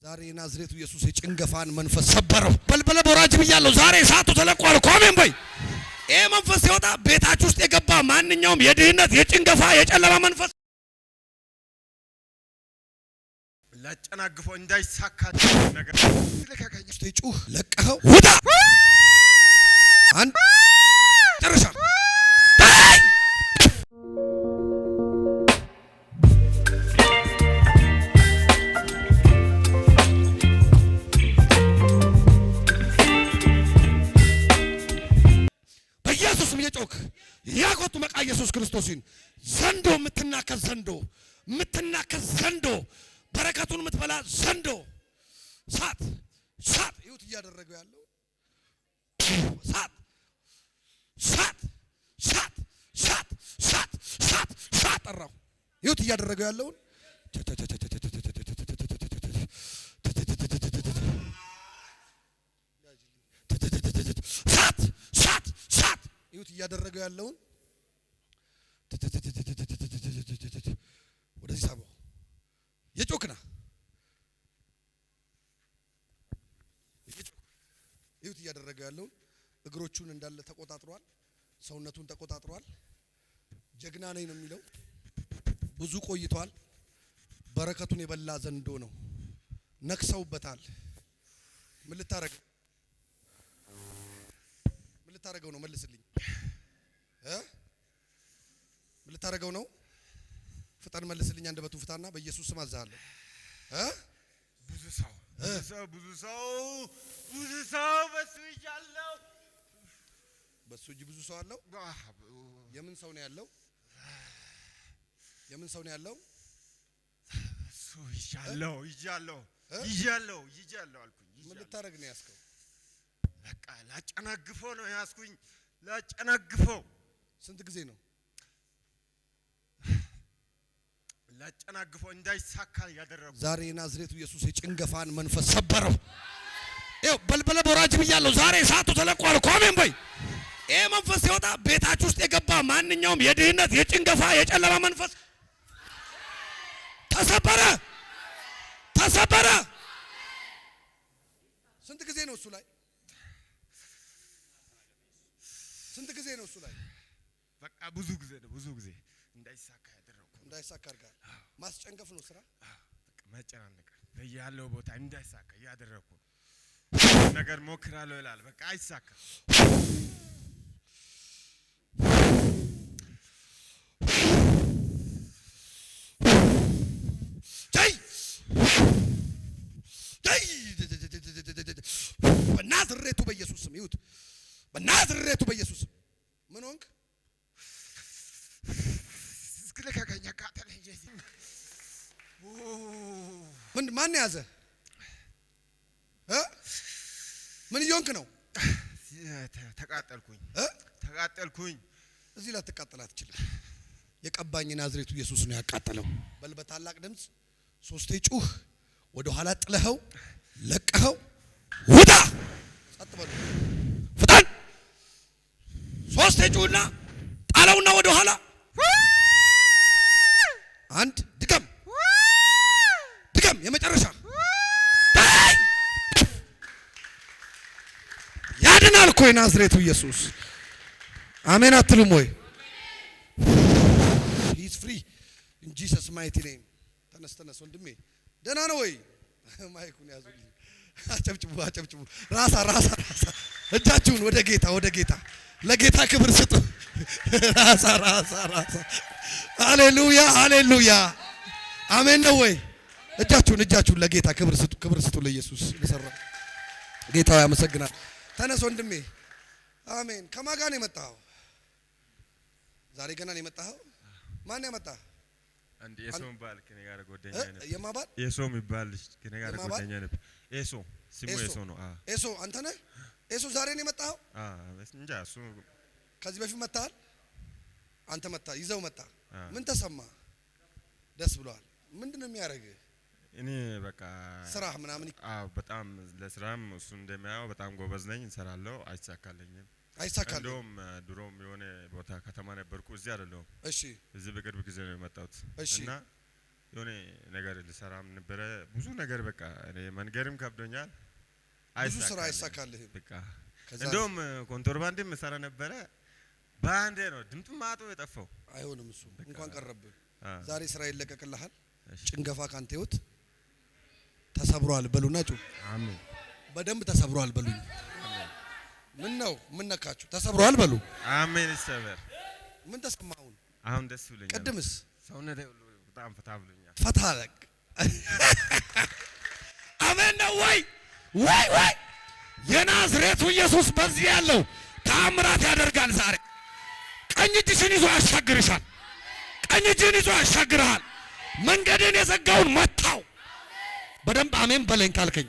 ዛሬ ናዝሬቱ ኢየሱስ የጭንገፋን መንፈስ ሰበረው። በልበለ ቦራጅ ብያለሁ። ዛሬ እሳቱ ተለቋል። ኮሜን በይ። ይሄ መንፈስ ሲወጣ ቤታችሁ ውስጥ የገባ ማንኛውም የድህነት የጭንገፋ የጨለማ መንፈስ ላጨናግፎ እንዳይሳካ ነገር ለካካኝ ጩህ ለቀኸው ውጣ። አንድ ጨርሻ በኢየሱስም የጮክ ያቆጡ መቃ ኢየሱስ ክርስቶስን ዘንዶ የምትናከስ ዘንዶ በረከቱን የምትበላ ዘንዶ ሳት ይሁት እያደረገው ያለው ሳት ጠራው። ይሁት እያደረገው ያለውን ሳት ይሁት እያደረገው ያለውን ወደዚህ ሳበው። የጮክና ይሁት እያደረገው ያለውን እግሮቹን እንዳለ ተቆጣጥሯል። ሰውነቱን ተቆጣጥሯል። ጀግና ነኝ ነው የሚለው። ብዙ ቆይቷል። በረከቱን የበላ ዘንዶ ነው። ነክሰውበታል። ምን ልታረገው ነው? መልስልኝ። ምን ልታረገው ነው? ፍጠን መልስልኝ። አንደበቱ ፍታና በኢየሱስ ስም አዛለሁ። ብዙ ሰው በሱ እጅ ብዙ ሰው አለው። የምን ሰው ነው ያለው? እሱ ይዣለሁ አልኩኝ። ምን ልታረግ ነው ያስከው? በቃ ላጨናግፈው ነው ያስኩኝ። ላጨናግፈው። ስንት ጊዜ ነው? ላጨናግፈው እንዳይሳካ ያደረኩ። ዛሬ ናዝሬቱ ኢየሱስ የጭንገፋን መንፈስ ሰበረው። ይኸው በልበለ ቦራጅ ብያለሁ። ዛሬ እሳቱ ተለቋል። ኮሜን በይ። ይሄ መንፈስ ሲወጣ ቤታችሁ ውስጥ የገባ ማንኛውም የድህነት የጭንገፋ የጨለማ መንፈስ ተሰበረ። ስንት ጊዜ ነው እሱ ላይ? በቃ ብዙ ጊዜ እንዳይሳካ ያደረኩ። እንዳይሳካ አድርጋል። ማስጨንገፍ ነው ስራ። በቃ መጨናነቅ በያለው ቦታ እንዳይሳካ ያደረኩ ነገር ሞክራለሁ ይላል። በቃ አይሳካ። በናዝሬቱ በኢየሱስ ስም ይሁት። በናዝሬቱ በኢየሱስ ስም ምን ሆንክ? እስከለካከኛ ካተለኝ ምን ማን ያዘ? ምን እየሆንክ ነው? ተቃጠልኩኝ። እዚህ ላይ ተቃጠል አትችልም። የቀባኝ ናዝሬቱ ኢየሱስ ነው ያቃጠለው። በል በታላቅ ድምፅ ሶስቴ ጩህ። ወደ ኋላ ጥለኸው ለቀኸው ውጣ። ጸጥ በሉ። ፍጠን። ሶስቴ ጩህና ጣለውና ወደ ኋላ አንድ ድገም። የመጨረሻ ያድናል እኮ የናዝሬቱ ኢየሱስ። አሜን አትሉም ወይ? he is free in Jesus mighty name። ተነስ ወንድሜ፣ ደህና ነው ወይ? ማይኩን ያዙልኝ። አጨብጭቡ። ራሳ እጃችሁን ወደ ጌታ ለጌታ ክብር ስጡ። ራሳ ሃሌሉያ አሜን ነው ወይ? እጃችሁን ለጌታ ክብር ስጡ። ለኢየሱስ ለሰራ ጌታ ያመሰግናል። ተነስ ወንድሜ። አሜን። ከማን ጋር ነው የመጣኸው? ዛሬ ገና ነው የመጣኸው? ማን ያመጣህ? አንድ ኤሶ የሚባል ከኔ ጋር ጓደኛ ነበር። የማባል ኤሶ የሚባል ከኔ ጋር ጓደኛ ነበር። ኤሶ ስሙ ኤሶ ነው። ኤሶ አንተ ነህ? ኤሶ ዛሬ ነው የመጣኸው? እንጃ እሱ ከዚህ በፊት መጣሃል? አንተ ይዘው መጣ። ምን ተሰማ? ደስ ብሏል። ምንድነው የሚያደርግህ? እኔ በቃ ስራህ ምናምን በጣም ለስራም እሱ እንደሚያው በጣም ጎበዝ ነኝ፣ እንሰራለሁ። አይሳካልኝም። እንደውም ድሮም የሆነ ቦታ ከተማ ነበርኩ፣ እዚህ አይደለሁም። እሺ፣ እዚህ በቅርብ ጊዜ ነው የመጣሁት እና የሆነ ነገር ልሰራም ነበረ ብዙ ነገር በቃ እኔ መንገርም ከብዶኛል። ብዙ ስራ አይሳካልህም። በቃ እንደውም ኮንትሮባንድም ሰራ ነበረ። ባንዴ ነው ድምጡ ማጡ የጠፋው። አይሆንም እሱ እንኳን ቀረብህ። ዛሬ ስራ ይለቀቅልሃል። ጭንገፋ ካንተ ህይወት ተሰብሯል በሉና ጩ አሜን። በደንብ ተሰብሯል በሉኝ። ምን ነው ምን ነካችሁ? ተሰብሯል በሉ አሜን። ይሰበር። ምን ተሰማሁን? አሁን ደስ ብሎኛል። ቅድምስ ሰውነቴ ሁሉ በጣም ፈታ ብሎኛል። ፈታ ለቅ አሜን ነው ወይ ወይ ወይ የናዝሬቱ ኢየሱስ በዚህ ያለው ተአምራት ያደርጋል ዛሬ። ቀኝ እጅሽን ይዞ ያሻግርሻል። ቀኝ እጅን ይዞ ያሻግርሃል። መንገድን የዘጋውን መታው። በደንብ አሜን በለኝ ካልከኝ